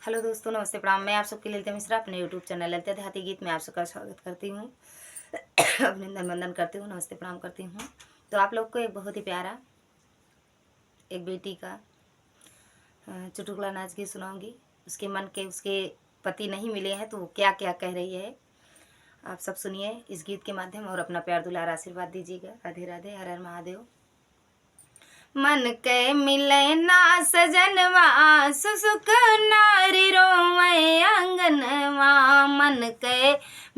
Hello दोस्तों, नमस्ते, प्रणाम। मैं आप सबकी ललिता मिश्रा अपने यूट्यूब चैनल ललिता देहाती गीत में आप सबका स्वागत करती हूँ। अभिनंदन वंदन करती हूँ, नमस्ते प्रणाम करती हूँ। तो आप लोग को एक बहुत ही प्यारा एक बेटी का चुटकुला नाच गीत सुनाऊंगी। उसके मन के उसके पति नहीं मिले हैं तो वो क्या क्या कह रही है, आप सब सुनिए इस गीत के माध्यम और अपना प्यार दुलार आशीर्वाद दीजिएगा। राधे राधे, हर हर महादेव। मन के मिले ना सजनवा, सुसुक नारी रोवे आंगनवा। मन के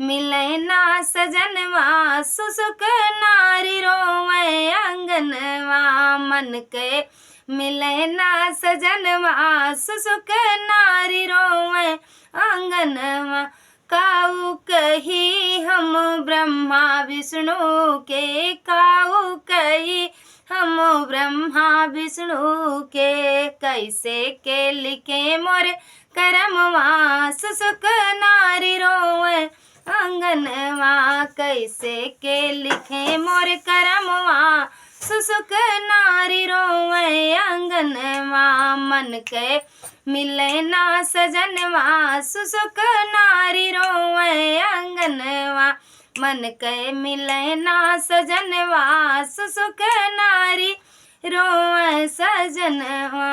मिले ना सजनवा, सुसुक नारी रोवे आंगनवा। मन के मिले ना सजनवा, सुसुक नारी रोवे आंगनवा। काऊ कही हम ब्रह्मा विष्णु के, काऊ कही हम ब्रह्मा विष्णु के। कैसे के लिखे मोर करमवा, सुसुक नारी रोवे आंगनवा। कैसे के लिखे मोर करमवा, सुसुक नारी रोवे आंगनवा। मन के मिले ना सजनवा, सुसुक नारी रोवे आंगनवा। मन के मिले ना सजनवा, सुसुक नारी रोवे सजनवा।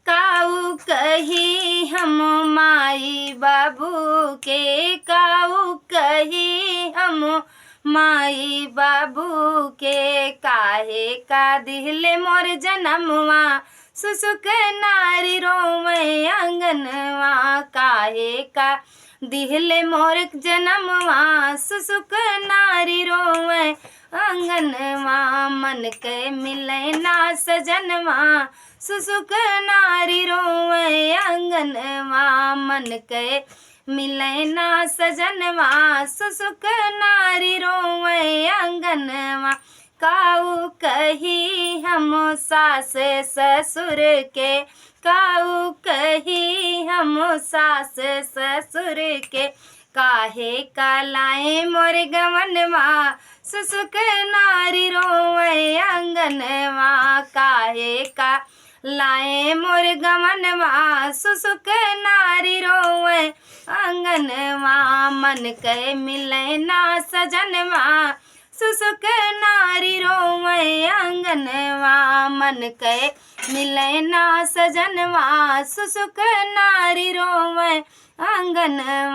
काऊ कही हम माई बाबू के, काऊ कही हम माई बाबू के। काहे का दिहले मोर जनमवा, सुसुक नारी रोवे आंगनवा। काहे का दिहले मोर जनमवा, सुसुक नारी रोवे आंगनवा। मन के मिले ना सजनवा, सुसुक नारी रोवे आंगनवा। मन के मिले ना सजनवा, सुसुक नारी रोवे आंगनवा। काऊ कही हम सास ससुर के, काऊ कही हम सास ससुर के। काहे का लाए मोर गवनवा, सुसुक नारी रोवे आंगनवा। काहे का लाए मोर गवनवा, सुसुक नारी रोवे आंगनवा। मन के मिले ना सजनवा, सुसुक नारी रोवे आंगनवा। मन के मिले ना सजनवा, सुसुक नारी रोवे आंगनवा।